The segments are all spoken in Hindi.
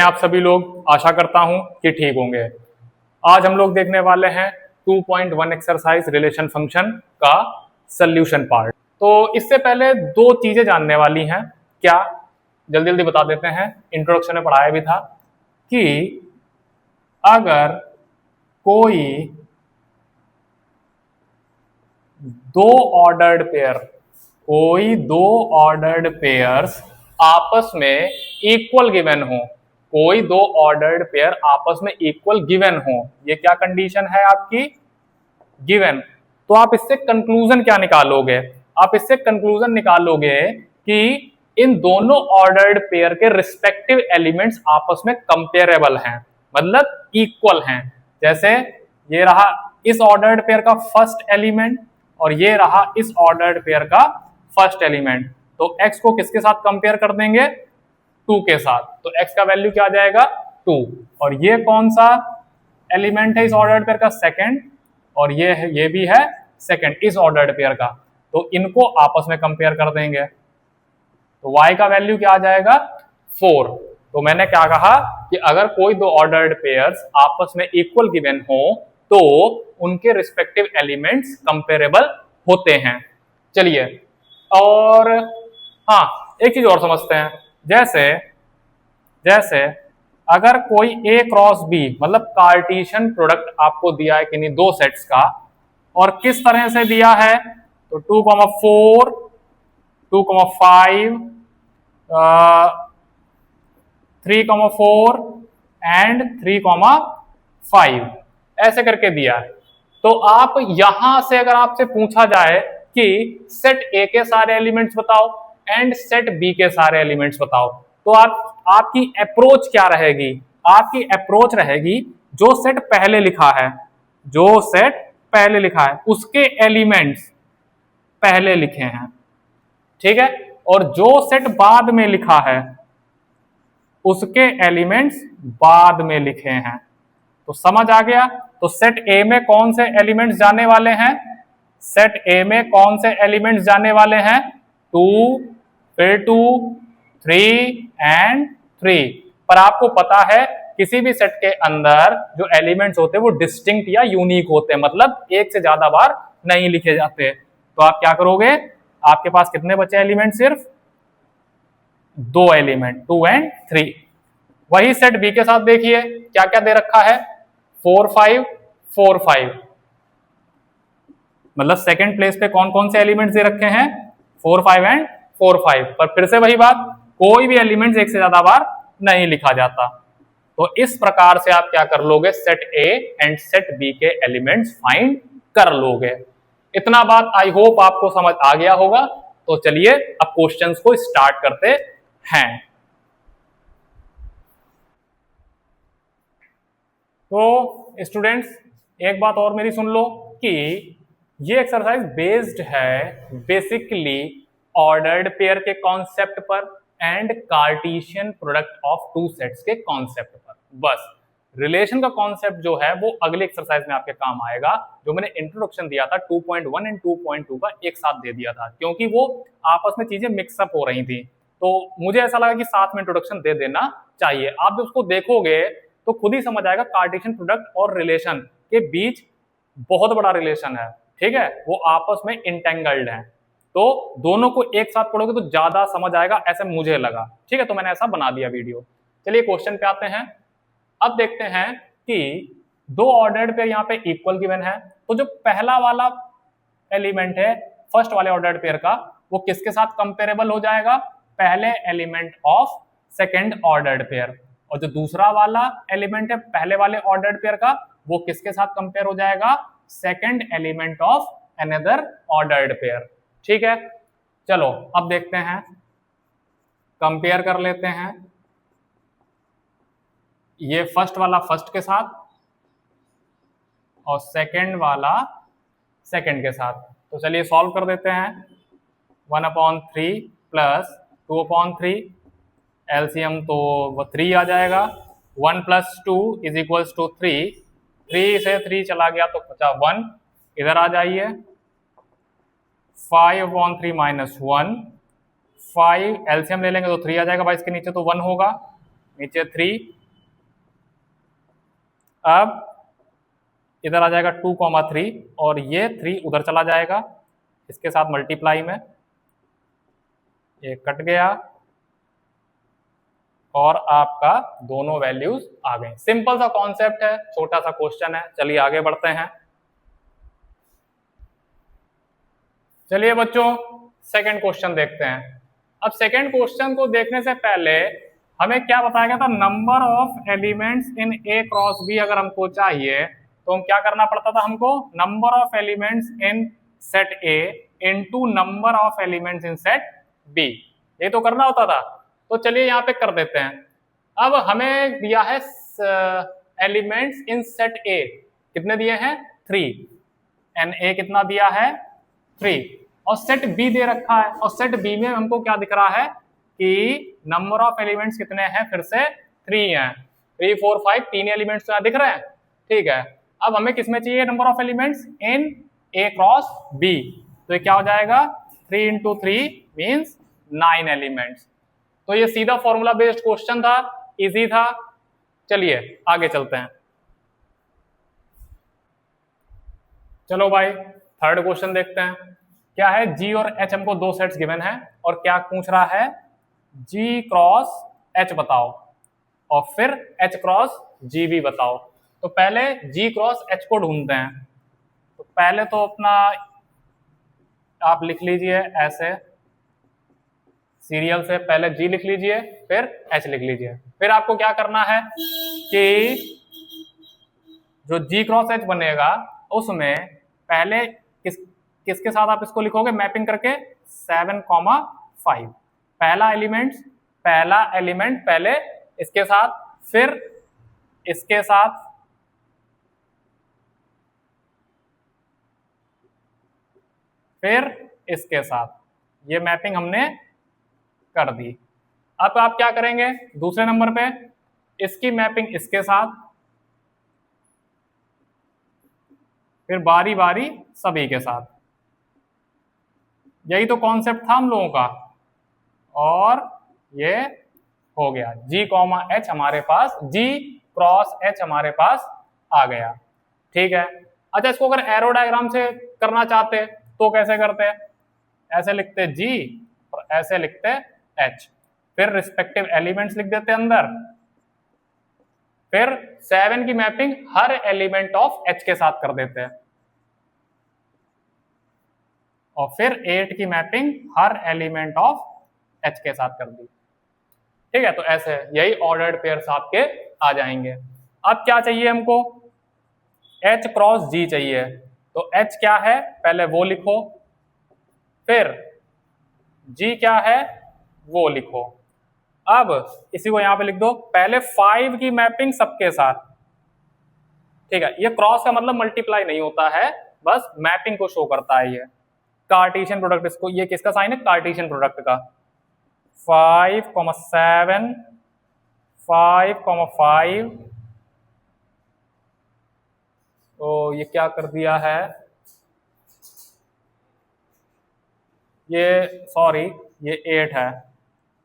आप सभी लोग आशा करता हूं कि ठीक होंगे। आज हम लोग देखने वाले हैं 2.1 एक्सरसाइज रिलेशन फंक्शन का सॉल्यूशन पार्ट। तो इससे पहले दो चीजें जानने वाली हैं। क्या, जल्दी जल्दी बता देते हैं। इंट्रोडक्शन में पढ़ाया भी था कि अगर कोई दो ऑर्डर्ड पेयर्स आपस में इक्वल गिवन हो, कोई दो ऑर्डर्ड पेयर आपस में इक्वल गिवन हो, ये क्या कंडीशन है आपकी? गिवन। तो आप इससे कंक्लूजन क्या निकालोगे? आप इससे कंक्लूजन निकालोगे कि इन दोनों ऑर्डर्ड पेयर के रिस्पेक्टिव एलिमेंट्स आपस में कंपेरेबल हैं, मतलब इक्वल हैं। जैसे ये रहा इस ऑर्डर्ड पेयर का फर्स्ट एलिमेंट और ये रहा इस ऑर्डर्ड पेयर का फर्स्ट एलिमेंट। तो x को किसके साथ कंपेयर कर देंगे? 2 के साथ। तो x का वैल्यू क्या आ जाएगा? 2। और ये कौन सा एलिमेंट है इस ऑर्डर्ड पेयर का? सेकंड। और ये भी है सेकंड इस ऑर्डर्ड पेयर का। तो इनको आपस में कंपेयर कर देंगे। तो y का वैल्यू क्या आ जाएगा? 4। तो मैंने क्या कहा कि अगर कोई दो ऑर्डर्ड पेयर्स आपस में इक्वल गिवन हो तो उनके रिस्पेक्टिव एलिमेंट्स कंपेरेबल होते हैं। चलिए, और हाँ, एक चीज और समझते हैं। जैसे अगर कोई A क्रॉस B मतलब कार्टेशियन प्रोडक्ट आपको दिया है किन्हीं दो सेट्स का, और किस तरह से दिया है? तो 2,4, 2,5, 3,4 एंड 3,5 ऐसे करके दिया है। तो आप यहां से अगर आपसे पूछा जाए कि सेट A के सारे एलिमेंट्स बताओ एंड सेट B के सारे एलिमेंट्स बताओ, तो आपकी अप्रोच क्या रहेगी? आपकी अप्रोच रहेगी जो सेट पहले लिखा है उसके एलिमेंट्स पहले लिखे हैं, ठीक है, और जो सेट बाद में लिखा है उसके एलिमेंट्स बाद में लिखे हैं। तो समझ आ गया? तो सेट A में कौन से एलिमेंट्स जाने वाले हैं? सेट A में कौन से एलिमेंट्स जाने वाले हैं? 2, फिर 2, 3 एंड 3। पर आपको पता है किसी भी सेट के अंदर जो एलिमेंट्स होते हैं वो डिस्टिंक्ट या यूनिक होते हैं, मतलब एक से ज्यादा बार नहीं लिखे जाते। तो आप क्या करोगे? आपके पास कितने बचे एलिमेंट? सिर्फ 2 एलिमेंट, 2 एंड 3। वही सेट बी के साथ देखिए क्या क्या दे रखा है? 4, 5, 4, 5। मतलब सेकंड प्लेस पे कौन कौन से एलिमेंट्स दे रखे हैं? 4, 5 एंड 4, 5। पर फिर से वही बात, कोई भी एलिमेंट्स एक से ज्यादा बार नहीं लिखा जाता। तो इस प्रकार से आप क्या कर लोगे? Set A and set B के एलिमेंट्स फाइंड कर लोगे। इतना बात आई होप आपको समझ आ गया होगा। तो चलिए अब क्वेश्चंस को स्टार्ट करते हैं। तो स्टूडेंट्स, एक बात और मेरी सुन लो कि ये एक्सरसाइज बेस्ड है बेसिकली ऑर्डर्ड पेयर के कॉन्सेप्ट पर and Cartesian product of two sets के कॉन्सेप्ट पर। बस रिलेशन का कॉन्सेप्ट जो है वो अगले एक्सरसाइज में आपके काम आएगा। जो मैंने इंट्रोडक्शन दिया था 2.1 एंड 2.2 का एक साथ दे दिया था, क्योंकि वो आपस में चीजें मिक्सअप हो रही थी। तो मुझे ऐसा लगा कि साथ में इंट्रोडक्शन दे देना चाहिए। आप जब उसको देखोगे तो खुद ही समझ आएगा कार्टेशियन प्रोडक्ट और रिलेशन के बीच बहुत बड़ा रिलेशन है, ठीक है, वो आपस में इंटेंगल्ड हैं। तो दोनों को एक साथ पढ़ोगे तो ज्यादा समझ आएगा, ऐसे मुझे लगा, ठीक है। तो मैंने ऐसा बना दिया वीडियो। चलिए क्वेश्चन पे आते हैं। अब देखते हैं कि दो ऑर्डर्ड पेयर यहाँ पे इक्वल गिवन है, तो जो पहला वाला एलिमेंट है फर्स्ट वाले ऑर्डर्ड पेयर का, वो किसके साथ कंपेरेबल हो जाएगा? पहले element of second ordered pair. और जो दूसरा वाला एलिमेंट है पहले वाले ऑर्डर्ड पेयर का, वो किसके साथ कंपेयर हो जाएगा? Second element of another ordered pair, ठीक है। चलो अब देखते हैं, कंपेयर कर लेते हैं ये फर्स्ट वाला फर्स्ट के साथ और सेकेंड वाला सेकेंड के साथ। तो चलिए सॉल्व कर देते हैं। 1/3 प्लस 2/3, एलसीएम तो वो 3 आ जाएगा। 1 + 2 = 3। 3 से 3 चला गया तो बचा 1, इधर आ जाइए। 5/3 - 1, 5 एलसीएम ले लेंगे तो 3 आ जाएगा, 22 के नीचे तो 1 होगा, नीचे 3, अब इधर आ जाएगा 2,3 और ये 3 उधर चला जाएगा इसके साथ मल्टीप्लाई में, ये कट गया और आपका दोनों वैल्यूज आ गए। सिंपल सा कॉन्सेप्ट है, छोटा सा क्वेश्चन है। चलिए आगे बढ़ते हैं। चलिए बच्चों सेकंड क्वेश्चन देखते हैं। अब सेकंड क्वेश्चन को देखने से पहले हमें क्या बताया गया था, number of elements in A cross B अगर हमको चाहिए तो हम क्या करना पड़ता था, हमको number of elements in set A into number of elements in set B, ये तो करना होता था। तो चलिए यहाँ पे कर देते हैं। अब हमें दिया है एलिमेंट्स इन सेट ए, कितने दिए हैं 3, एन ए कितना दिया है 3, और सेट बी दे रखा है, और सेट बी में हमको क्या दिख रहा है कि नंबर ऑफ एलिमेंट्स कितने हैं, फिर से 3 हैं, 3 4 5 3 एलिमेंट्स तो यहाँ दिख रहे हैं। ठीक है, अब हमें किसमें चाहिए number of elements, in A cross B, तो ये क्या हो जाएगा 3 इंटू 3 मीन्स 9 एलिमेंट्स। तो ये सीधा फॉर्मूला बेस्ड क्वेश्चन था, इजी था। चलिए आगे चलते हैं। चलो भाई थर्ड क्वेश्चन देखते हैं। क्या है, जी और एच हमको दो सेट्स गिवन है और क्या पूछ रहा है, जी क्रॉस एच बताओ और फिर एच क्रॉस जी भी बताओ। तो पहले जी क्रॉस एच को ढूंढते हैं। तो पहले तो अपना आप लिख लीजिए ऐसे सीरियल से, पहले जी लिख लीजिए फिर एच लिख लीजिए। फिर आपको क्या करना है कि जो जी क्रॉस एच बनेगा उसमें पहले किसके साथ आप इसको लिखोगे, मैपिंग करके 7,5, पहला एलिमेंट पहले इसके साथ, फिर इसके साथ, फिर इसके साथ, ये मैपिंग हमने कर दी। अब आप क्या करेंगे, दूसरे नंबर पे इसकी मैपिंग इसके साथ, फिर बारी बारी सभी के साथ। यही तो कॉन्सेप्ट था हम लोगों का, और ये हो गया जी कॉमा एच हमारे पास, जी क्रॉस एच हमारे पास आ गया। ठीक है, अच्छा इसको अगर एरो डायग्राम से करना चाहते तो कैसे करते हैं, ऐसे लिखते जी और ऐसे लिखते एच, फिर रिस्पेक्टिव एलिमेंट्स लिख देते अंदर, फिर 7 की mapping her element of H के साथ कर देते हैं, और फिर 8 की mapping her element of H के साथ कर दी। ठीक है, तो ऐसे यही ऑर्डर्ड पेयर्स आपके आ जाएंगे। अब क्या चाहिए हमको, एच क्रॉस जी चाहिए। तो एच क्या है पहले वो लिखो, फिर जी क्या है वो लिखो। अब इसी को यहां पे लिख दो, पहले 5 की मैपिंग सबके साथ। ठीक है, ये क्रॉस का मतलब मल्टीप्लाई नहीं होता है, बस मैपिंग को शो करता है। ये कार्टेशियन प्रोडक्ट, इसको ये किसका साइन है, कार्टेशियन प्रोडक्ट का। 5,7 5,5, तो ये क्या कर दिया है, ये सॉरी ये 8 है,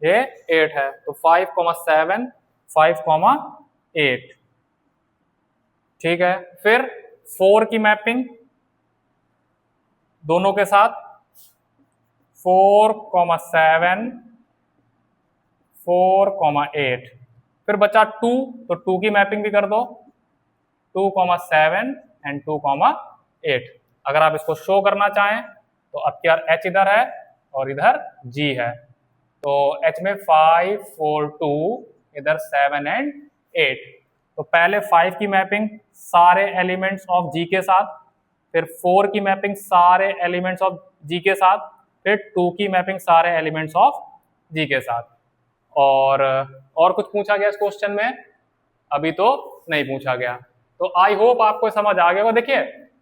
ये 8 है, तो 5,7 5,8। ठीक है, फिर 4 की मैपिंग दोनों के साथ, 4,7 4,8, फिर बचा 2, तो 2 की मैपिंग भी कर दो, 2,7 एंड 2,8। अगर आप इसको शो करना चाहें तो अब क्या, एच इधर है और इधर जी है, तो एच में 5 4 2, इधर 7 एंड 8। तो पहले 5 की मैपिंग सारे एलिमेंट्स ऑफ जी के साथ, फिर 4 की मैपिंग सारे एलिमेंट्स ऑफ जी के साथ, फिर 2 की मैपिंग सारे एलिमेंट्स ऑफ जी के साथ। और कुछ पूछा गया इस क्वेश्चन में, अभी तो नहीं पूछा गया। तो आई होप आपको समझ आ गया होगा। देखिए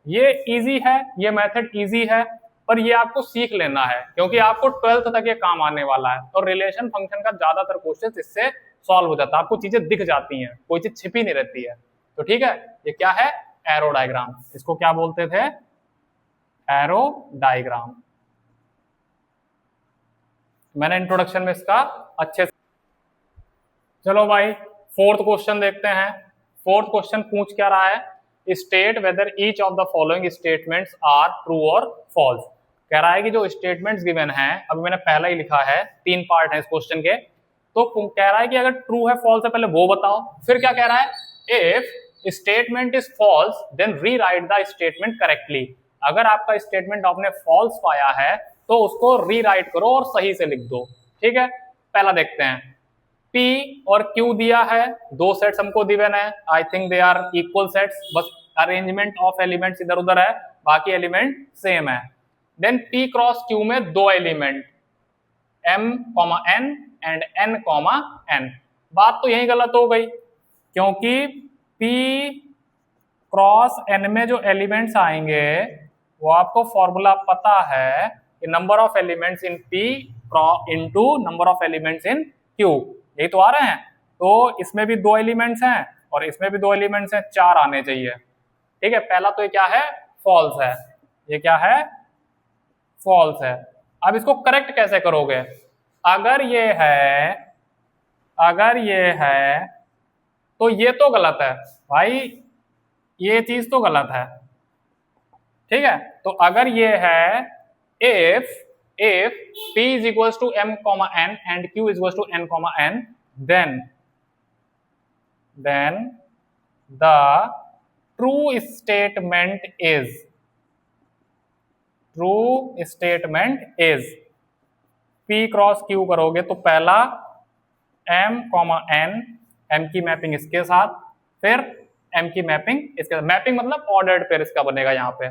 ये इजी है, ये मेथड इजी है, पर ये आपको सीख लेना है क्योंकि आपको 12th तक ये काम आने वाला है। और रिलेशन फंक्शन का ज्यादातर क्वेश्चन इससे सॉल्व हो जाता है, आपको चीजें दिख जाती हैं, कोई चीज छिपी नहीं रहती है। तो ठीक है, ये क्या है, एरो डायग्राम, इसको क्या बोलते थे, एरो डायग्राम। मैंने इंट्रोडक्शन में इसका अच्छे से चलो भाई फोर्थ क्वेश्चन देखते हैं। फोर्थ क्वेश्चन पूछ क्या रहा है, state whether each of the following statements are true और फॉल्स। कह रहा है कि जो स्टेटमेंट्स गिवन हैं, अभी मैंने पहला ही लिखा है, 3 पार्ट है इस क्वेश्चन के, तो कह रहा है कि अगर ट्रू है फॉल्स है पहले वो बताओ, फिर क्या कह रहा है, if statement is false then rewrite the statement correctly. अगर आपका स्टेटमेंट आपने फॉल्स पाया है तो उसको रीराइट करो और सही से लिख दो। ठीक है, पहला देखते हैं। P और Q दिया है, 2 सेट्स हमको गिवन है, I think they are equal sets, बस अरेंजमेंट ऑफ एलिमेंट्स इधर उधर है, बाकी एलिमेंट सेम है। देन P क्रॉस Q में 2 element M, N and N, N। बात तो यही गलत हो गई, क्योंकि P क्रॉस N में जो एलिमेंट्स आएंगे वो आपको फॉर्मूला पता है कि number of elements in P into number of elements in Q, यही तो आ रहे हैं। तो इसमें भी 2 एलिमेंट्स हैं और इसमें भी 2 एलिमेंट्स हैं, 4 आने चाहिए। ठीक है, पहला तो ये क्या है, फॉल्स है, ये क्या है, फॉल्स है। अब इसको करेक्ट कैसे करोगे, अगर ये है तो ये तो गलत है भाई, ये चीज तो गलत है। ठीक है, तो अगर ये है, if P is equals to M, N and Q is equals to N, N, then the true statement is P cross Q करोगे तो पहला M, N, M की मैपिंग इसके साथ, फिर M की मैपिंग इसके साथ, मैपिंग मतलब ऑर्डर्ड पेयर इसका बनेगा यहाँ पे।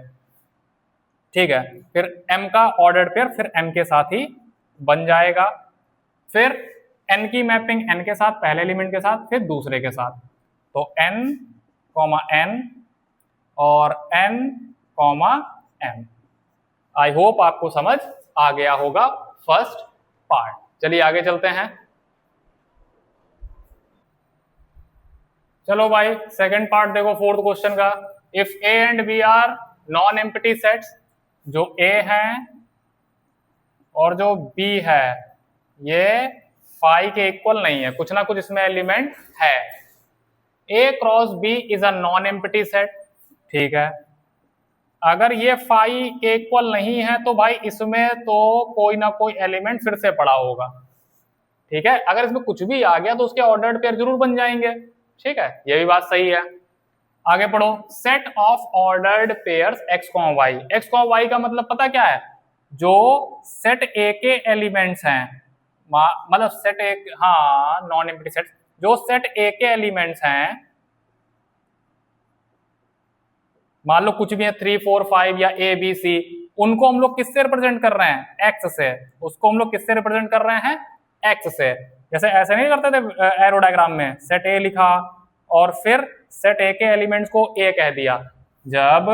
ठीक है, फिर M का ऑर्डर्ड पेयर फिर M के साथ ही बन जाएगा, फिर N की मैपिंग N के साथ, पहले एलिमेंट के साथ, फिर दूसरे के साथ। तो N, N और N, M। आई होप आपको समझ आ गया होगा फर्स्ट पार्ट। चलिए आगे चलते हैं। चलो भाई सेकंड पार्ट देखो फोर्थ क्वेश्चन का। If A and B are non empty sets, जो A है और जो B है ये फाई के इक्वल नहीं है, कुछ ना कुछ इसमें एलिमेंट है। A cross B is a non empty set. ठीक है, अगर ये फाई के इक्वल नहीं है तो भाई इसमें तो कोई ना कोई एलिमेंट फिर से पड़ा होगा। ठीक है, अगर इसमें कुछ भी आ गया तो उसके ऑर्डर्ड पेयर जरूर बन जाएंगे। ठीक है, ये भी बात सही है। आगे पढ़ो, set of ordered pairs x, y। x, y का मतलब पता क्या है, जो सेट A के एलिमेंट्स हैं, मतलब सेट A, हाँ नॉन एम्प्टी सेट, जो सेट A के एलिमेंट्स हैं, मान लो कुछ भी है 3, 4, 5 या A, B, C, उनको हम लोग किससे रिप्रेजेंट कर रहे हैं, x से। उसको हम लोग किससे रिप्रेजेंट कर रहे हैं, x से। जैसे ऐसे नहीं करते थे एरो डायग्राम में, सेट A लिखा और फिर सेट A के एलिमेंट्स को A कह दिया। जब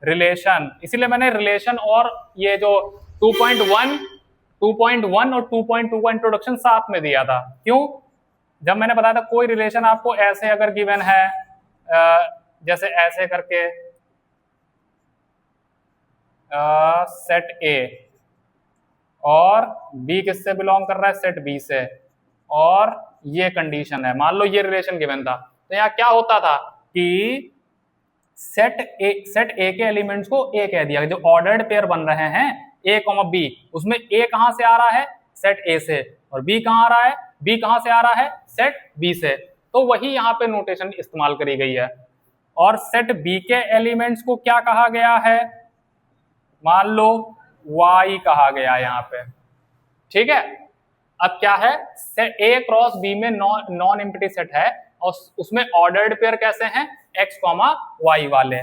रिलेशन, इसीलिए मैंने रिलेशन और ये जो 2.1 और 2.2 का इंट्रोडक्शन साथ में दिया था। क्यों, जब मैंने बताया था कोई रिलेशन आपको ऐसे अगर गिवन है, जैसे ऐसे करके सेट A और B किससे बिलोंग कर रहा है, सेट B से, और ये कंडीशन है, मान लो ये रिलेशन गिवन था, तो यहाँ क्या होता था कि सेट A के एलिमेंट्स को A कह दिया। जो ऑर्डर्ड पेयर बन रहे हैं A, B, उसमें A कहां से आ रहा है, सेट A से, और B कहां आ रहा है, B कहां से आ रहा है, सेट B से। तो वही यहाँ पे नोटेशन इस्तेमाल करी गई है। और सेट B के एलिमेंट्स को क्या कहा गया है, मान लो Y कहा गया यहाँ पे। ठीक है, अब क्या है, सेट A क्रॉस B में नॉन एम्प्टी सेट है और उसमें ऑर्डर्ड पेयर कैसे हैं, x, y वाले।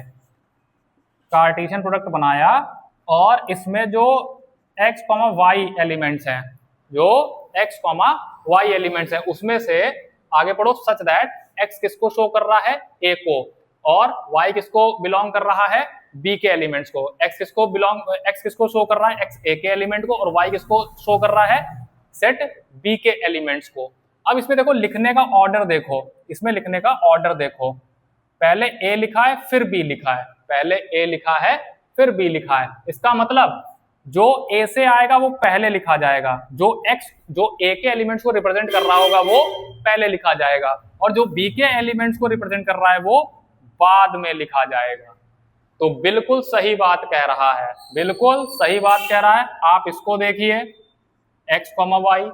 कार्टेशियन प्रोडक्ट बनाया और इसमें जो x, y एलिमेंट्स हैं, जो x, y एलिमेंट्स हैं, उसमें से आगे पढ़ो, सच दैट x किसको शो कर रहा है, A को, और y किसको बिलोंग कर रहा है, B के एलिमेंट्स को। x किसको शो कर रहा है, x A के एलिमेंट को, और y किसको शो कर रहा है, सेट B के एलिमेंट्स को। अब इसमें देखो लिखने का ऑर्डर देखो, इसमें लिखने का ऑर्डर देखो, पहले A लिखा है फिर B लिखा है, पहले A लिखा है फिर B लिखा है। इसका मतलब जो ए से आएगा वो पहले लिखा जाएगा, जो एक्स जो ए के एलिमेंट्स को रिप्रेजेंट कर रहा होगा वो पहले लिखा जाएगा, और जो बी के एलिमेंट्स को रिप्रेजेंट कर रहा है वो बाद में लिखा जाएगा। तो बिल्कुल सही बात कह रहा है, बिल्कुल सही बात कह रहा है। आप इसको देखिए x, y,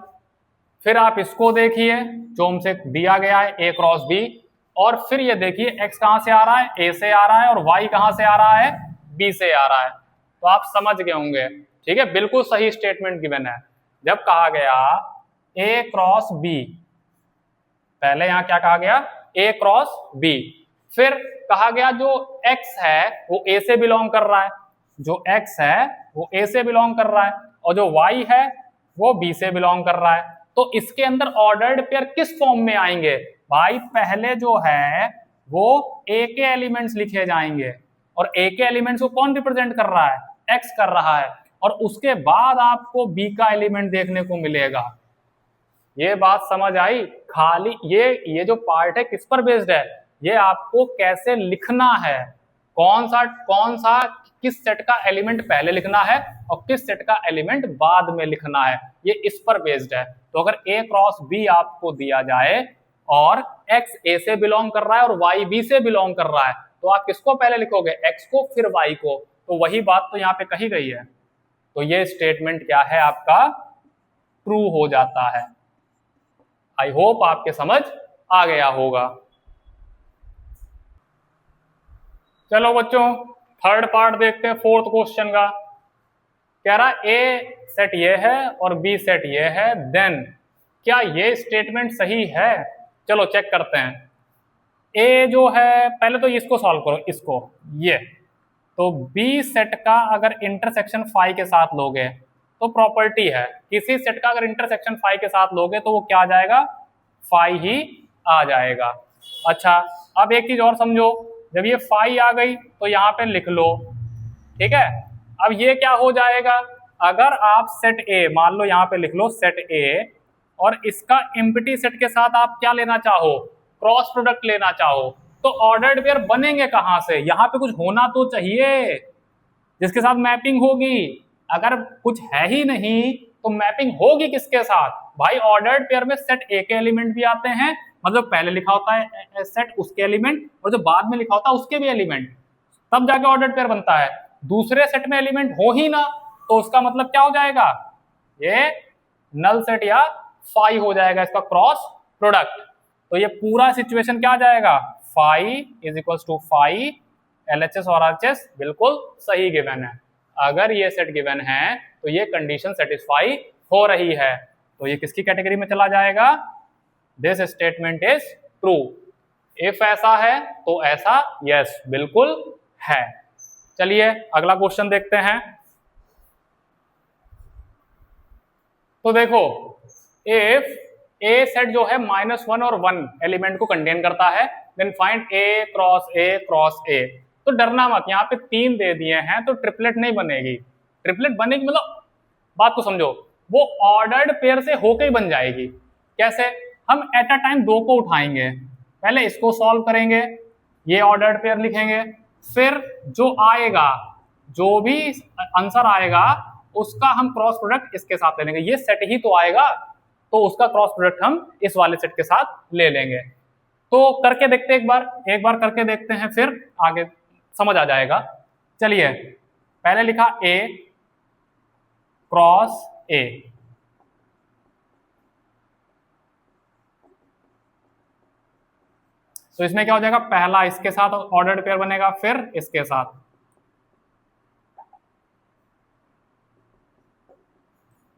फिर आप इसको देखिए जो हमसे दिया गया है a क्रॉस b, और फिर ये देखिए x कहां से आ रहा है, a से आ रहा है, और y कहां से आ रहा है, b से आ रहा है। तो आप समझ गए होंगे, ठीक है, बिल्कुल सही स्टेटमेंट गिवन है। जब कहा गया a क्रॉस b, पहले यहां क्या कहा गया, a क्रॉस b, फिर कहा गया जो x है वो a से बिलोंग कर रहा है, जो x है वो a से बिलोंग कर रहा है, और जो y है वो b से बिलोंग कर रहा है। तो इसके अंदर ऑर्डर्ड पेयर किस फॉर्म में आएंगे भाई, पहले जो है वो a के एलिमेंट्स लिखे जाएंगे, और a के एलिमेंट्स को कौन रिप्रेजेंट कर रहा है, x कर रहा है, और उसके बाद आपको b का एलिमेंट देखने को मिलेगा। ये बात समझ आई? खाली ये जो पार्ट है किस पर बेस्ड है, ये आपको कैसे लिखना है, कौन सा किस सेट का एलिमेंट पहले लिखना है और किस सेट का एलिमेंट बाद में लिखना है, ये इस पर बेस्ड है। तो अगर a क्रॉस b आपको दिया जाए और x a से बिलोंग कर रहा है और y b से बिलोंग कर रहा है, तो आप किसको पहले लिखोगे, x को फिर y को। तो वही बात तो यहाँ पे कही गई है। तो ये स्टेटमेंट क्या है आपका, ट्रू हो जाता है। आई होप आपके समझ आ गया होगा। चलो बच्चों थर्ड पार्ट देखते हैं, फोर्थ क्वेश्चन का। कह रहा ए सेट ये है और बी सेट ये है, देन क्या ये स्टेटमेंट सही है। चलो चेक करते हैं। ए जो है, पहले तो इसको सॉल्व करो, इसको ये, तो बी सेट का अगर इंटरसेक्शन फाई के साथ लोगे तो प्रॉपर्टी है, किसी सेट का अगर इंटरसेक्शन फाई के साथ लोगे तो वो क्या आ जाएगा, फाई ही आ जाएगा। अच्छा अब एक चीज और समझो, जब ये फाई आ गई तो यहाँ पे लिख लो, ठीक है। अब ये क्या हो जाएगा, अगर आप सेट ए, मान लो यहाँ पे लिख लो सेट ए, और इसका एम्प्टी सेट के साथ आप क्या लेना चाहो, क्रॉस प्रोडक्ट लेना चाहो, तो ऑर्डर्ड पेयर बनेंगे कहां से, यहाँ पे कुछ होना तो चाहिए जिसके साथ मैपिंग होगी। अगर कुछ है ही नहीं तो मैपिंग होगी किसके साथ भाई, ऑर्डर्ड पेयर में सेट ए के एलिमेंट भी आते हैं, मतलब पहले लिखा होता है सेट उसके एलिमेंट, और जो बाद में लिखा होता है उसके भी एलिमेंट, तब जाके ऑर्डर्ड पेयर बनता है। दूसरे सेट में एलिमेंट हो ही ना तो उसका मतलब क्या हो जाएगा, ये नल सेट या फाई हो जाएगा, इसका क्रॉस प्रोडक्ट। तो ये पूरा सिचुएशन क्या आ जाएगा, phi is equal to phi, LHS और आरएचएस बिल्कुल सही गिवन है। अगर ये सेट गिवन है तो ये कंडीशन सेटिस्फाई हो रही है, तो ये किसकी कैटेगरी में चला जाएगा, this statement is true. If ऐसा है तो ऐसा यस बिल्कुल है। चलिए अगला क्वेश्चन देखते हैं। तो देखो इफ ए सेट जो है -1 और 1 एलिमेंट को कंटेन करता है, then find A cross A. तो डरना मत, यहाँ पे 3 दे दिए हैं तो ट्रिपलेट नहीं बनेगी। ट्रिपलेट बनेगी मतलब बात को समझो, वो ऑर्डर्ड पेयर से होके ही बन जाएगी। कैसे, हम एट अ टाइम 2 को उठाएंगे, पहले इसको सॉल्व करेंगे, ये ऑर्डर्ड पेयर लिखेंगे, फिर जो आएगा, जो भी आंसर आएगा उसका हम क्रॉस प्रोडक्ट इसके साथ ले लेंगे। ये सेट ही तो आएगा तो उसका क्रॉस प्रोडक्ट हम इस वाले सेट के साथ ले लेंगे। तो करके देखते हैं, एक बार करके देखते हैं, फिर आगे समझ आ जाएगा। चलिए पहले लिखा ए क्रॉस ए, तो इसमें क्या हो जाएगा, पहला इसके साथ ऑर्डर्ड पेयर बनेगा, फिर इसके साथ,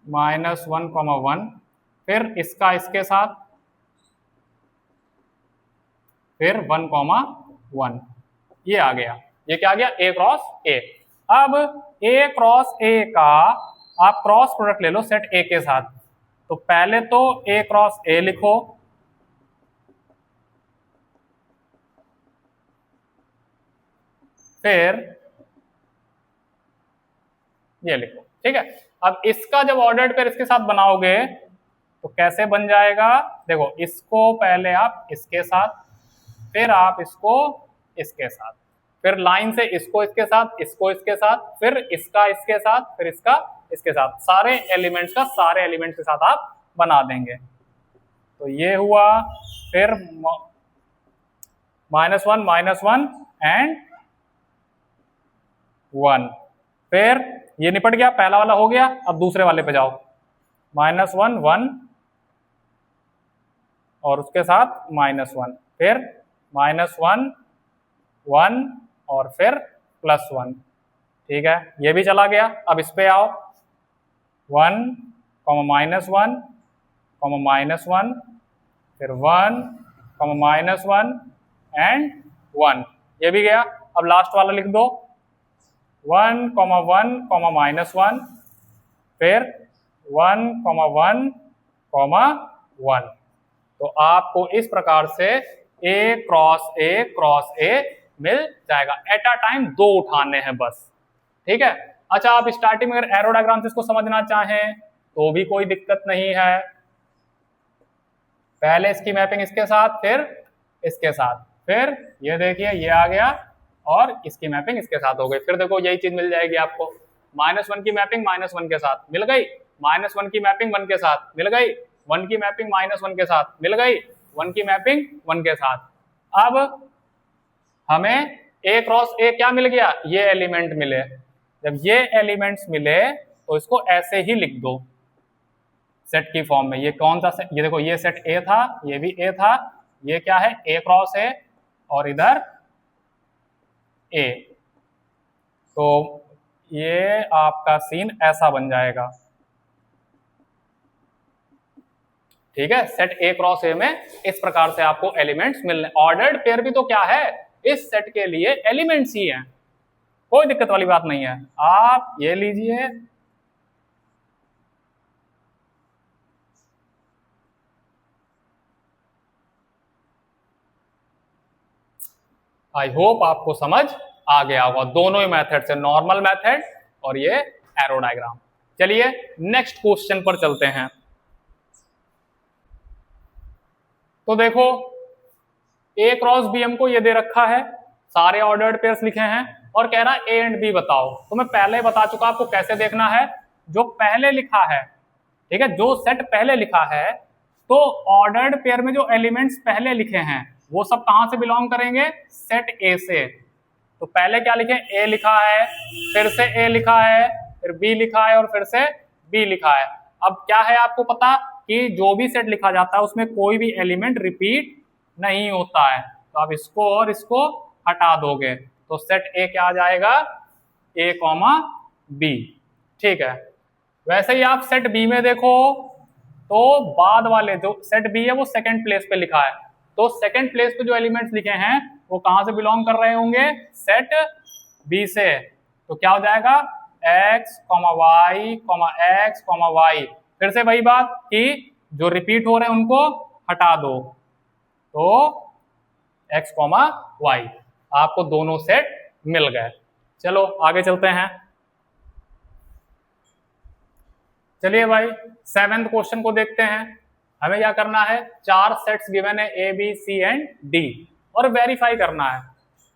-1, फिर इसका इसके साथ, फिर 1, ये आ गया। ये क्या आ गया, ए क्रॉस ए। अब ए क्रॉस ए का आप क्रॉस प्रोडक्ट ले लो सेट ए के साथ, तो पहले तो ए क्रॉस ए लिखो, फिर ये लिखो, ठीक है। अब इसका जब ऑर्डर्ड पेयर इसके साथ बनाओगे तो कैसे बन जाएगा, देखो इसको पहले आप इसके साथ, फिर आप इसको इसके साथ, फिर लाइन से इसको इसके साथ, इसको इसके साथ, फिर इसका इसके साथ, फिर इसका इसके साथ, सारे एलिमेंट्स का सारे एलिमेंट्स के साथ आप बना देंगे। तो ये हुआ, फिर -1 एंड 1, फिर ये निपट गया, पहला वाला हो गया। अब दूसरे वाले पे जाओ, -1 1 और उसके साथ -1, फिर -1 1 और फिर +1। ठीक है, ये भी चला गया। अब इस पे आओ, 1 -1 -1, फिर 1 -1 एंड 1, ये भी गया। अब लास्ट वाला लिख दो, 1 1 -1, फिर 1 1 1। तो आपको इस प्रकार से A क्रॉस A मिल जाएगा। एट अ टाइम 2 उठाने हैं बस। ठीक है। अच्छा, आप स्टार्टिंग में अगर एरो डायग्राम से इसको समझना चाहें तो भी कोई दिक्कत नहीं है। पहले इसकी मैपिंग इसके साथ, फिर इसके साथ, फिर ये देखिए ये आ गया और इसकी मैपिंग इसके साथ हो गई। फिर देखो यही चीज मिल जाएगी आपको, -1 की मैपिंग -1 के साथ मिल गई, -1 की मैपिंग 1 के साथ मिल गई, 1 की मैपिंग -1 के साथ मिल गई, 1 की मैपिंग 1 के साथ। अब हमें A क्रॉस A क्या मिल गया, ये एलिमेंट मिले। जब ये एलिमेंट्स मिले तो इसको ऐसे ही लिख दो सेट की फॉर्म में। ये कौन सा सेट, ये देखो ये सेट A था, ये भी A था, ये क्या है A क्रॉस A और इधर A। तो ये आपका सीन ऐसा बन जाएगा। ठीक है, सेट A क्रॉस A में इस प्रकार से आपको एलिमेंट्स मिलने। ऑर्डर्ड पेयर भी तो क्या है, इस सेट के लिए एलिमेंट्स ही हैं, कोई दिक्कत वाली बात नहीं है। आप ये लीजिए, आई होप आपको समझ आ गया होगा दोनों ही मेथड से, नॉर्मल मेथड और ये एरो डायग्राम। चलिए नेक्स्ट क्वेश्चन पर चलते हैं। तो देखो A क्रॉस B हमको ये दे रखा है, सारे ऑर्डर्ड पेयर्स लिखे हैं और कह रहा है A एंड B बताओ। तो मैं पहले बता चुका आपको कैसे देखना है, जो पहले लिखा है, ठीक है, जो सेट पहले लिखा है, तो ऑर्डर्ड पेयर में जो एलिमेंट्स पहले लिखे हैं वो सब कहां से बिलोंग करेंगे, सेट A से। तो पहले क्या लिखे, A लिखा है, फिर से A लिखा है, फिर B लिखा है और फिर से B लिखा है। अब क्या है आपको पता कि जो भी सेट लिखा जाता है उसमें कोई भी एलिमेंट रिपीट नहीं होता है। तो आप इसको और इसको हटा दोगे तो सेट A क्या आ जाएगा, A, B। ठीक है, वैसे ही आप सेट B में देखो तो बाद वाले जो सेट B है वो सेकंड प्लेस पे लिखा है, तो सेकंड प्लेस पे जो एलिमेंट्स लिखे हैं वो कहां से बिलोंग कर रहे होंगे, सेट B से। तो क्या हो जाएगा, x, y, x, y। फिर से वही बात कि जो रिपीट हो रहे हैं उनको हटा दो, तो x, y आपको दोनों सेट मिल गए। चलो आगे चलते हैं। चलिए भाई 7th क्वेश्चन को देखते हैं। हमें क्या करना है, 4 सेट्स गिवन है A, B, C and D और वेरीफाई करना है।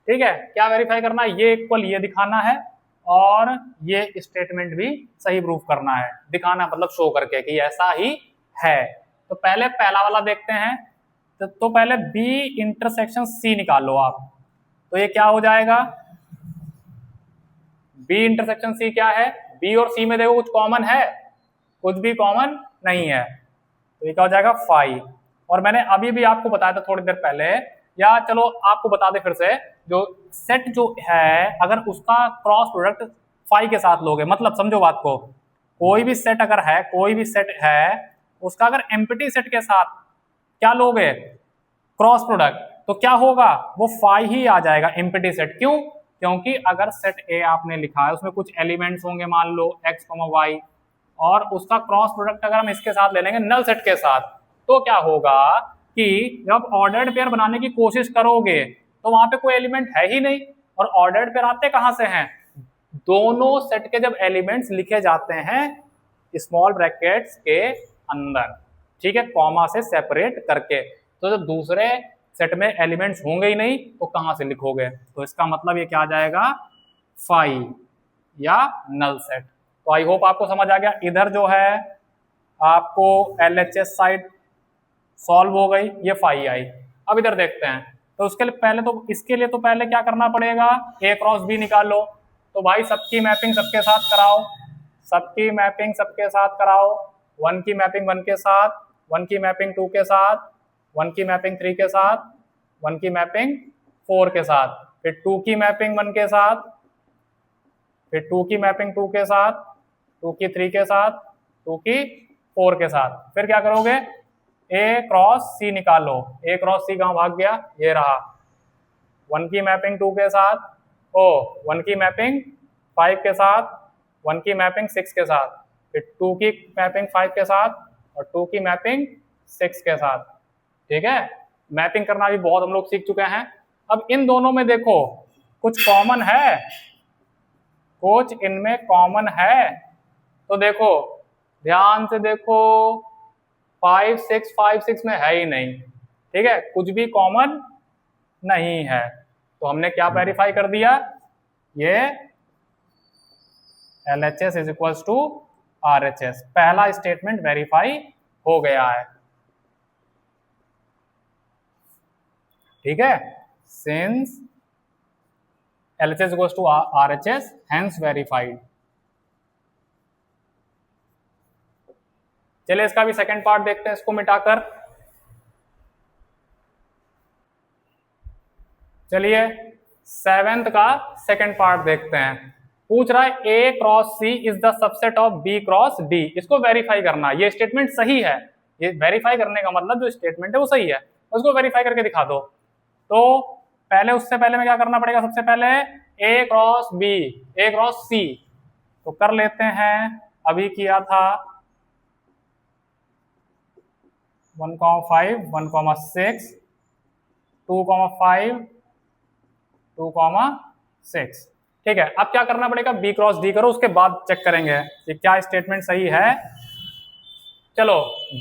ठीक है, क्या वेरीफाई करना है, ये इक्वल ये दिखाना है और ये स्टेटमेंट भी सही प्रूफ करना है, दिखाना मतलब शो करके कि ऐसा ही है। तो पहले पहला वाला देखते हैं। तो पहले B इंटरसेक्शन C निकालो आप, तो ये क्या हो जाएगा, B इंटरसेक्शन C क्या है, B और C में देखो कुछ कॉमन है, कुछ भी कॉमन नहीं है, तो ये क्या हो जाएगा 5। और मैंने अभी भी आपको बताया था थोड़ी देर पहले, या चलो आपको बता दे फिर से, जो सेट जो है अगर उसका क्रॉस प्रोडक्ट 5 के साथ लोगे, मतलब समझो बात को, कोई भी सेट अगर है, कोई भी सेट है उसका अगर एम्प्टी सेट के साथ क्या लोगे, क्रॉस प्रोडक्ट, तो क्या होगा, वो 5 ही आ जाएगा एम्प्टी सेट। क्यों, क्योंकि अगर सेट A आपने लिखा है उसमें कुछ एलिमेंट्स होंगे, मान लो x, y, और उसका क्रॉस प्रोडक्ट अगर हम इसके साथ ले लेंगे नल सेट के साथ, तो क्या होगा कि जब ऑर्डर्ड पेयर बनाने की कोशिश करोगे तो वहां पे कोई एलिमेंट है ही नहीं। और ऑर्डर्ड पेयर आते कहां से हैं, दोनों सेट के जब एलिमेंट्स लिखे जाते हैं स्मॉल ब्रैकेट्स के अंदर, ठीक है, कॉमा से सेपरेट करके। तो जब दूसरे सेट में एलिमेंट्स होंगे ही नहीं तो कहाँ से लिखोगे। तो इसका मतलब ये क्या आ जाएगा, फाई या नल सेट। तो आई होप आपको समझ आ गया। इधर जो है आपको LHS साइड सॉल्व हो गई, ये फाई आई। अब इधर देखते हैं, तो उसके लिए पहले तो इसके लिए तो पहले क्या करना पड़ेगा, A क्रॉस B निकालो। तो भाई सबकी मैपिंग सबके साथ कराओ, सबकी मैपिंग सबके साथ कराओ। 1 की मैपिंग 1 के साथ, 1 की मैपिंग 2 के साथ, 1 की मैपिंग 3 के साथ, 1 की मैपिंग 4 के साथ, फिर 2 की मैपिंग 1 के साथ, फिर 2 की मैपिंग 2 के साथ, 2 की 3 के साथ, 2 की 4 के साथ। फिर क्या करोगे, A क्रॉस C निकालो। A क्रॉस C कहाँ भाग गया, ये रहा। 1 की मैपिंग 2 के साथ, 1 की मैपिंग 5 के साथ, 1 की मैपिंग 6 के साथ, फिर 2 की मैपिंग 5 के साथ और 2 की मैपिंग 6 के साथ। ठीक है, मैपिंग करना भी बहुत हम लोग सीख चुके हैं। अब इन दोनों में देखो कुछ कॉमन है, कुछ इनमें कॉमन है। तो देखो ध्यान से देखो, 5 6 5 6 में है ही नहीं। ठीक है, कुछ भी कॉमन नहीं है। तो हमने क्या वेरीफाई कर दिया, ये LHS is equals to RHS, पहला स्टेटमेंट वेरीफाई हो गया है। ठीक है, since LHS goes to RHS, hence verified। चलिए इसका भी सेकंड पार्ट देखते हैं, इसको मिटाकर। चलिए 7th का सेकंड पार्ट देखते हैं। पूछ रहा है A cross C is the subset of B cross D, इसको वेरीफाई करना। ये स्टेटमेंट सही है, ये वेरीफाई करने का मतलब जो स्टेटमेंट है वो सही है, उसको वेरीफाई करके दिखा दो। तो पहले उससे पहले में क्या करना पड़ेगा, सबसे पहले A cross B, A cross C तो कर लेते हैं। अभी किया था 1,5 1,6 2,5 2,6। ठीक है, अब क्या करना पड़ेगा, B क्रॉस D करो, उसके बाद चेक करेंगे कि क्या स्टेटमेंट सही है। चलो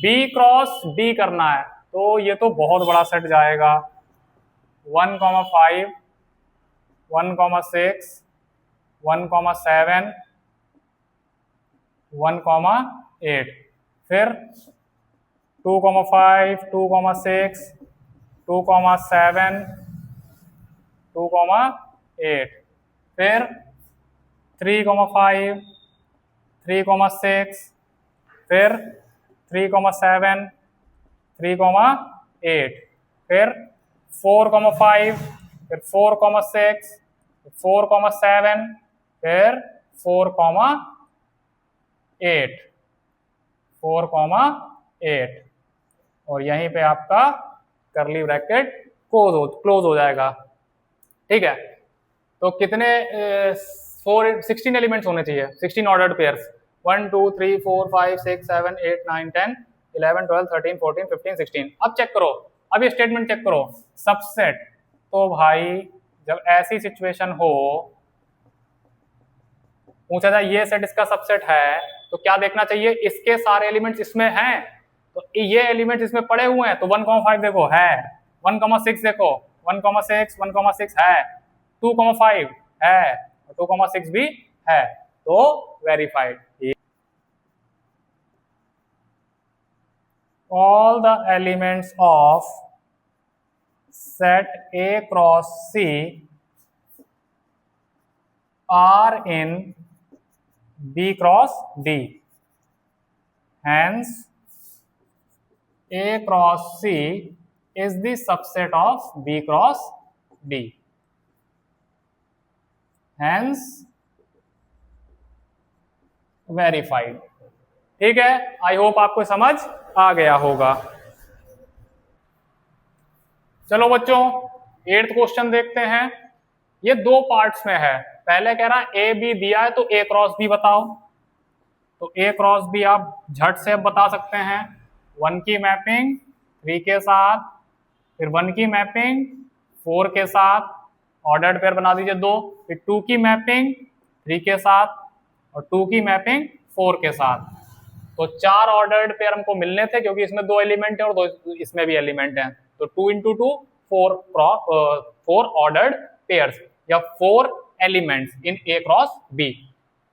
B क्रॉस D करना है, तो ये तो बहुत बड़ा सेट जाएगा। 1,5 1,6 1,7 1,8, फिर 2,5 2,6 2,7 2,8, फिर 3,5 3,6, फिर 3,7 3,8, फिर 4,5, फिर 4,6, 4,7, फिर 4,8 4,8 और यहीं पे आपका करली ब्रैकेट क्लोज हो जाएगा। ठीक है, तो कितने 16 एलिमेंट्स होने चाहिए, 16 ऑर्डर्ड पेयर्स। 1 2 3 4 5 6 7 8 9 10 11 12 13 14 15 16। अब चेक करो, अब ये स्टेटमेंट चेक करो, सबसेट। तो भाई जब ऐसी सिचुएशन हो, पूछा जाए ये सेट इसका सबसेट है, तो क्या देखना चाहिए, इसके सारे एलिमेंट्स इसमें हैं, तो ये एलिमेंट्स इसमें पड़े हुए हैं। तो 1,5 देखो है, 1,6 देखो 1,6 1,6 है, 2,5 है, 2,6 भी है, तो verified. All the elements of set A cross C are in B cross D. Hence, A cross C is the subset of B cross D. Hence, verified। ठीक है, आई होप आपको समझ आ गया होगा। चलो बच्चों 8th क्वेश्चन देखते हैं। ये 2 पार्ट्स में है। पहले कह रहा है ए बी दिया है तो A क्रॉस B बताओ। तो A क्रॉस B आप झट से बता सकते हैं। 1 की मैपिंग 3 के साथ, फिर 1 की मैपिंग 4 के साथ, ऑर्डर्ड पेयर बना दीजिए 2, फिर 2 की मैपिंग 3 के साथ और 2 की मैपिंग 4 के साथ। तो 4 ऑर्डर्ड पेयर हमको मिलने थे, क्योंकि इसमें 2 एलिमेंट है और 2 इसमें भी एलिमेंट है। तो 2 × 2 4 ऑर्डर्ड पेयर्स या 4 elements in A cross B.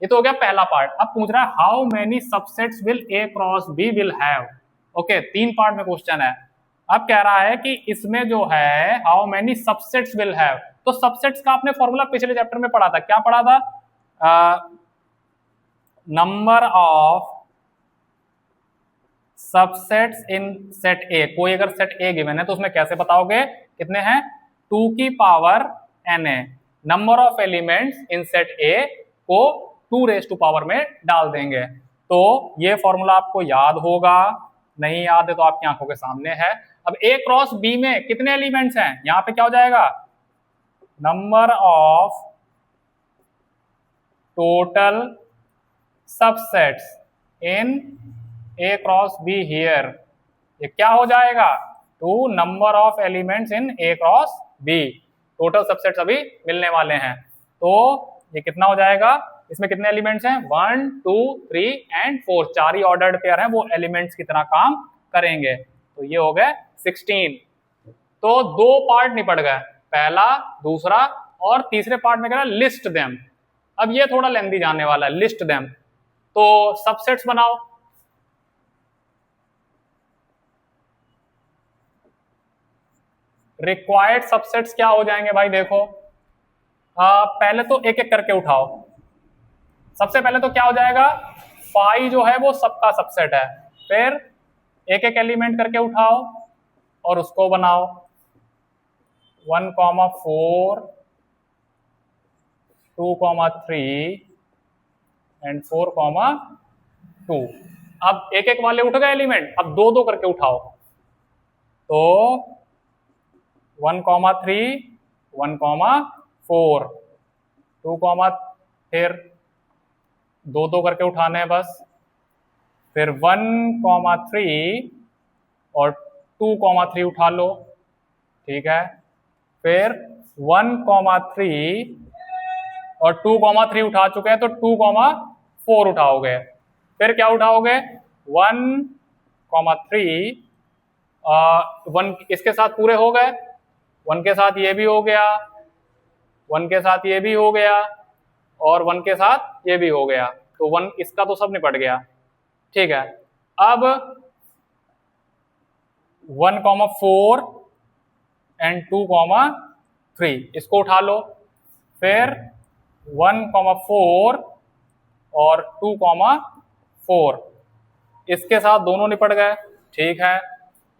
ये तो हो गया पहला पार्ट। अब पूछ रहा है how many subsets will A cross B will have. Okay, 3 part में क्वेश्चन है। अब कह रहा है कि इसमें जो है how many subsets will have, तो सबसेट्स का आपने फॉर्मूला पिछले चैप्टर में पढ़ा था। क्या पढ़ा था? Number of subsets in set ए। कोई अगर सेट ए गिवन है तो उसमें कैसे बताओगे कितने हैं? 2 की power n A. Number of elements in set A को 2 रेज टू पावर में डाल देंगे। तो ये फॉर्मूला आपको याद होगा, नहीं याद है तो आपकी आंखों के सामने है। अब ए क्रॉस बी में कितने एलिमेंट्स हैं? यहां पे क्या हो जाएगा? Number of total subsets in A cross B here. ये क्या हो जाएगा? 2 number of elements in A cross B. Total subsets अभी मिलने वाले हैं। तो ये कितना हो जाएगा? इसमें कितने एलिमेंट्स हैं? 1 2 3 एंड 4। 4 ही ऑर्डर्ड पेयर हैं, वो एलिमेंट्स की तरह काम करेंगे। तो ये हो गए 16। तो 2 पार्ट निपट गए, पहला, दूसरा, और तीसरे पार्ट में कह रहा है लिस्ट देम। अब ये थोड़ा लेंथी जाने वाला है, लिस्ट देम। तो सबसेट्स बनाओ। रिक्वायर्ड सबसेट्स क्या हो जाएंगे भाई? देखो, पहले तो एक एक करके उठाओ। सबसे पहले तो क्या हो जाएगा? फाई जो है वो सबका सबसेट है। फिर एक एक एलिमेंट करके उठाओ और उसको बनाओ। 1, 4, 2, 3 एंड 4, 2। अब एक एक वाले उठ गए एलिमेंट, अब 2 2 करके उठाओ। तो 1, 3, 1, 4, 2, फिर 2 2 करके उठाने हैं बस। फिर 1, 3 और 2, 3 उठा लो, ठीक है। फिर 1, 3 और 2, 3 उठा चुके हैं, तो 2, 4 उठाओगे। फिर क्या उठाओगे? 1, 3, 1 इसके साथ पूरे हो गए, 1 के साथ ये भी हो गया, 1 के साथ ये भी हो गया, और 1 के साथ ये भी हो गया। तो 1 इसका तो सब निपट गया, ठीक है। अब 1, 4 एंड 2, 3 इसको उठा लो। फिर 1, 4 और 2, 4 इसके साथ दोनों निपट गए, ठीक है।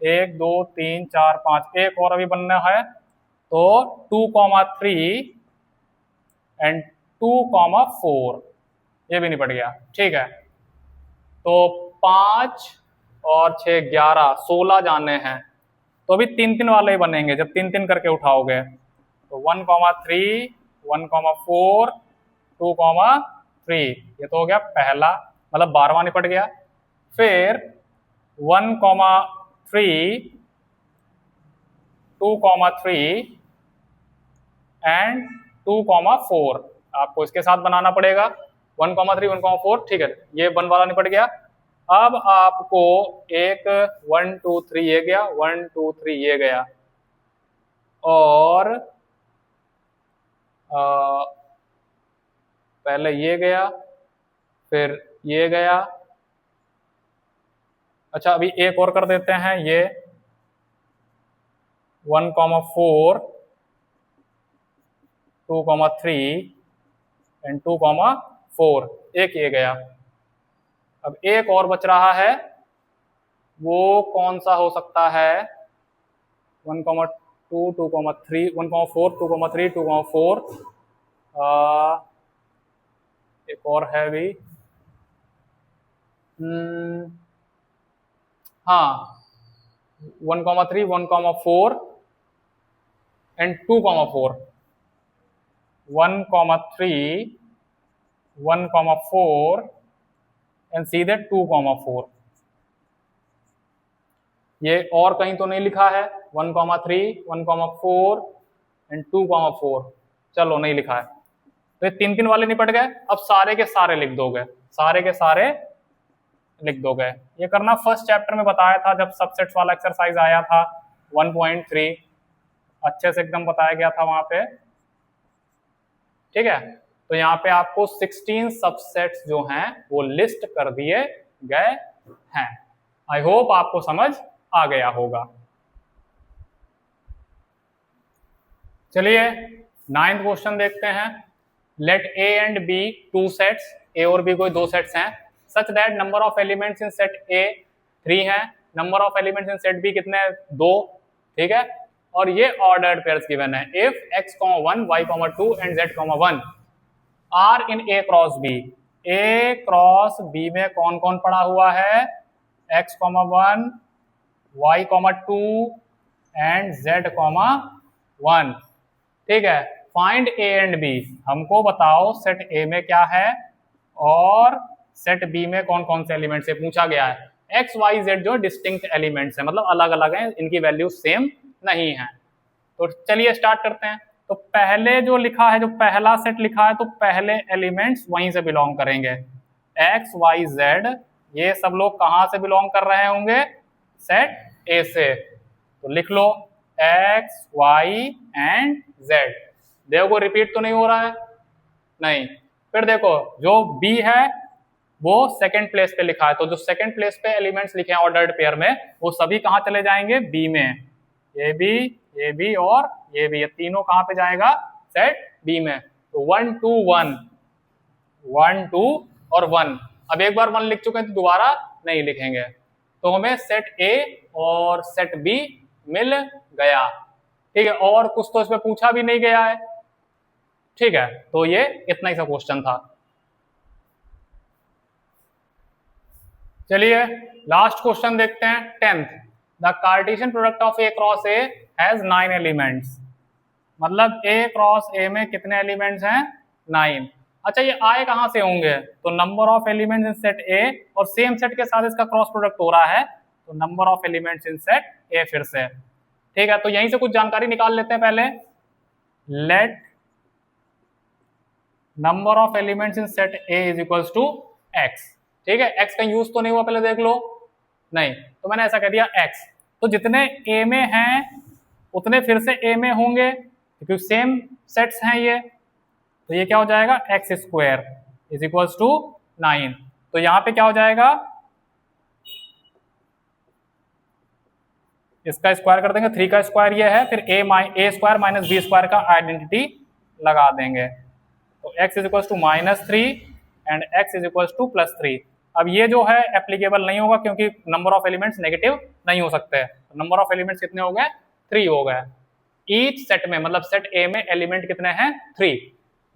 1 2 3 4 5 एक और अभी बनना है, तो 2, 3 एंड 2, 4 ये भी निपट गया, ठीक है। तो 5 और 6 11 16 जाने हैं। तो अभी 3 3 वाले ही बनेंगे जब 3 3 करके उठाओगे। तो 1, 3, 1, 4, 2, 3 ये तो हो गया पहला, मतलब 12वां निपट गया। फिर 1, 3, 2, 3 एंड 2, 4 आपको इसके साथ बनाना पड़ेगा। 1, 3, 1, 4, ठीक है, ये 1 वाला निपट गया। अब आपको एक 1 2 3 ये गया, 1 2 3 ये गया, और पहले ये गया, फिर ये गया। अच्छा, अभी एक और कर देते हैं, ये 1, 4, 2, 3 एंड 2, 4 एक ये गया। अब एक और बच रहा है, वो कौन सा हो सकता है? 1, 2, 2, 3, 1, 4, 2, 3, 2, 4 एक और है भी, हाँ 1, 3, 1, 4 एंड 2, 4 1, 3, 1, 4 एंड सीधे 2, 4 ये और कहीं तो नहीं लिखा है। 1, 3, 1, 4 एंड 2, 4 चलो नहीं लिखा है। तो ये 3 3 वाले निपट गए। अब सारे के सारे लिख दोगे, सारे के सारे लिख दोगे। ये करना फर्स्ट चैप्टर में बताया था जब सबसेट्स वाला एक्सरसाइज आया था 1.3। अच्छे से एकदम बताया गया था वहां पे। ठीक है, तो यहाँ पे आपको 16 सबसेट्स जो हैं वो लिस्ट कर दिए गए हैं। आई होप आपको समझ आ गया होगा। चलिए 9th क्वेश्चन देखते हैं। Let A and B two sets, A और बी कोई दो सेट्स हैं, such that number of elements in set A 3 है, number of elements in set B कितने हैं, 2। ठीक है, और ये ऑर्डर्ड पेयर्स गिवन है। If x, 1, y, 2 and z, 1 are in A cross B, A cross B में कौन कौन पड़ा हुआ है, x, 1, y, 2 एंड z, 1। ठीक है, फाइंड ए एंड बी, हमको बताओ सेट ए में क्या है और सेट बी में कौन कौन से एलिमेंट से पूछा गया है। एक्स वाई जेड जो डिस्टिंक्ट एलिमेंट्स है, मतलब अलग अलग हैं, इनकी वैल्यू सेम नहीं है। तो चलिए स्टार्ट करते हैं। तो पहले जो लिखा है, जो पहला सेट लिखा है, तो पहले एलिमेंट्स वहीं से बिलोंग करेंगे। एक्स वाई जेड ये सब लोग कहाँ से बिलोंग कर रहे होंगे, सेट ए से। तो लिख लो एक्स वाई एंड जेड। देखो रिपीट तो नहीं हो रहा है, नहीं। फिर देखो जो बी है वो सेकंड प्लेस पे लिखा है, तो जो सेकंड प्लेस पे एलिमेंट्स लिखे हैं ऑर्डर्ड पेयर में, वो सभी कहाँ चले जाएंगे, बी में। ये बी और ये भी, ये तीनों कहाँ पे जाएगा, सेट बी में। तो 1 2 1 1 2 और 1। अब एक बार 1 लिख चुके हैं तो दोबारा नहीं लिखेंगे, तो हमें सेट ए और सेट बी मिल गया। ठीक है, और कुछ तो इसमें पूछा भी नहीं गया है। ठीक है, तो ये इतना ही सा क्वेश्चन था। चलिए लास्ट क्वेश्चन देखते हैं, 10th। The Cartesian product of A cross A has 9 elements, मतलब ए क्रॉस ए में कितने एलिमेंट्स हैं, 9। अच्छा ये आए कहां से होंगे, तो number of elements in set ए, और सेम सेट के साथ इसका क्रॉस प्रोडक्ट हो रहा है, तो number of elements in set ए फिर से। ठीक है, तो यहीं से कुछ जानकारी निकाल लेते हैं पहले। Let number of elements in set A is equals to x. ठीक है, एक्स का यूज तो नहीं हुआ, पहले देख लो, नहीं, तो मैंने ऐसा कह दिया एक्स। तो जितने ए में हैं उतने फिर से ए में होंगे, क्योंकि सेम सेट्स हैं ये। तो ये क्या हो जाएगा, x square is equals to 9। तो यहां पे क्या हो जाएगा, इसका स्क्वायर कर देंगे, 3 का स्क्वायर ये है, फिर a square minus b square का आइडेंटिटी लगा देंगे। तो x is equals to -3 and x is equals to +3। अब ये जो है एप्लीकेबल नहीं होगा, क्योंकि नंबर ऑफ एलिमेंट्स नेगेटिव नहीं हो सकते। नंबर ऑफ एलिमेंट्स कितने हो गए, 3 हो गए। ईच सेट में, मतलब सेट ए में एलिमेंट कितने हैं, 3।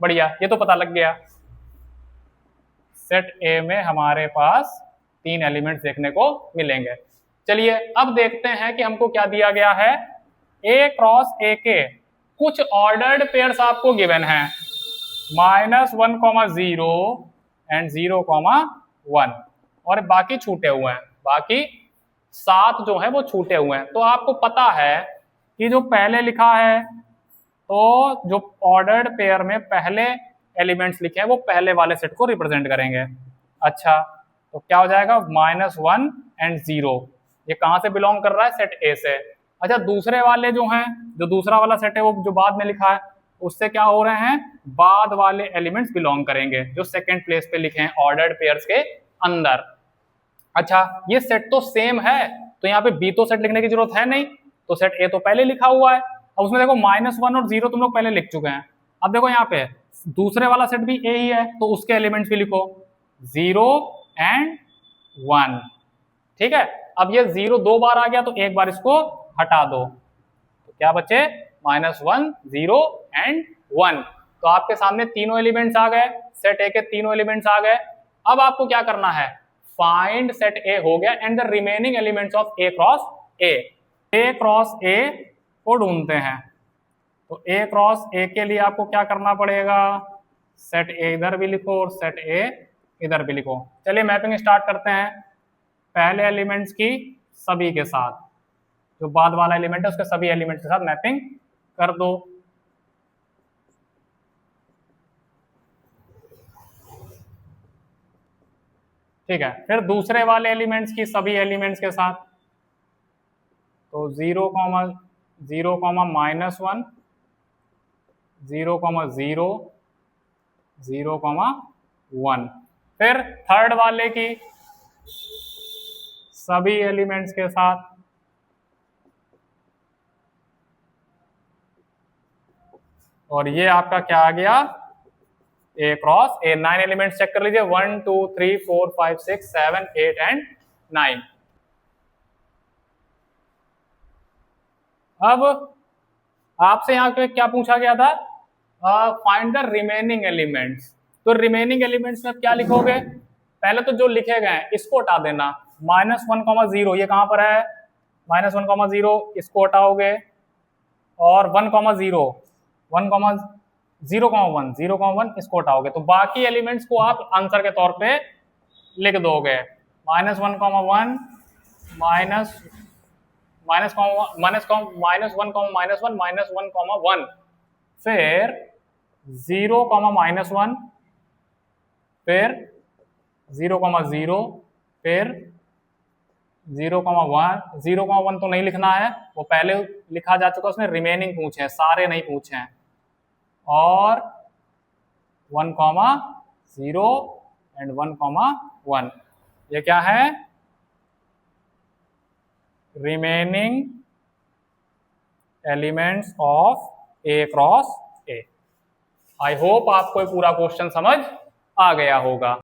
बढ़िया, ये तो पता लग गया। सेट ए में हमारे पास 3 एलिमेंट्स देखने को मिलेंगे। चलिए अब देखते हैं कि हमको क्या दिया गया है। ए क्रॉस ए के कुछ ऑर्डर्ड पेयर्स आपको गिवन है, -1, 0 एंड 0, 1, और बाकी छूटे हुए हैं, बाकी 7 जो है वो छूटे हुए हैं। तो आपको पता है कि जो पहले लिखा है, तो जो ऑर्डर्ड पेयर में पहले एलिमेंट्स लिखे हैं वो पहले वाले सेट को रिप्रेजेंट करेंगे। अच्छा, तो क्या हो जाएगा, -1 एंड 0, ये कहां से बिलोंग कर रहा है, सेट ए से। अच्छा, दूसरे वाले जो हैं, जो दूसरा वाला सेट है वो जो बाद में लिखा है, उससे क्या हो रहे हैं, बाद वाले एलिमेंट्स बिलोंग करेंगे जो सेकंड प्लेस पे लिखे हैं ऑर्डर्ड पेयर्स के अंदर। अच्छा, ये सेट तो सेम है, तो यहाँ पे बी तो सेट लिखने की जरूरत है नहीं, तो सेट ए तो पहले लिखा हुआ है। अब उसमें देखो -1 और 0 तुम लोग पहले लिख चुके हैं। अब देखो यहाँ पे दूसरे वाला सेट भी ए ही है, तो उसके एलिमेंट्स भी लिखो, 0 एंड 1। ठीक है, अब ये 0 2 बार आ गया, तो एक बार इसको हटा दो, तो क्या बचे, -1, 0 एंड 1। तो आपके सामने तीनों एलिमेंट्स आ गए, सेट ए के तीनों एलिमेंट्स आ गए। अब आपको क्या करना है, फाइंड सेट ए हो गया and the remaining elements of A cross A. A cross ए को ढूंढते हैं, तो ए क्रॉस ए के लिए आपको क्या करना पड़ेगा, सेट ए इधर भी लिखो और सेट ए इधर भी लिखो। चलिए मैपिंग स्टार्ट करते हैं, पहले एलिमेंट्स की सभी के साथ, जो बाद वाला एलिमेंट है उसके सभी एलिमेंट्स के साथ मैपिंग कर दो। ठीक है, फिर दूसरे वाले एलिमेंट्स की सभी एलिमेंट्स के साथ, तो 0, 0, -1, 0, 0, 0, 1। फिर थर्ड वाले की सभी एलिमेंट्स के साथ और ये आपका क्या आ गया, ए क्रॉस ए। 9 एलिमेंट्स चेक कर लीजिए, 1 2 3 4 5 6 7 8 एंड 9। अब आपसे यहाँ पे क्या पूछा गया था, फाइंड द रिमेनिंग एलिमेंट्स। तो रिमेनिंग एलिमेंट्स में क्या लिखोगे, पहले तो जो लिखे गए हैं इसको हटा देना। -1, 0 ये कहां पर है, -1, 0 इसको हटाओगे, और 1, 0, 1, 0, 1, 0, 1 इसको हटाओगे, तो बाकी एलिमेंट्स को आप आंसर के तौर पे लिख दोगे। -1, 1, -1, फिर 0, -1, फिर 0, 0, फिर 0, 1। 0, 1 तो नहीं लिखना है, वो पहले लिखा जा चुका, उसने रिमेनिंग पूछे हैं, सारे नहीं पूछे हैं। और 1, 0 एंड 1, 1 ये क्या है, remaining elements of A cross A. I hope आपको पूरा क्वेश्चन समझ आ गया होगा।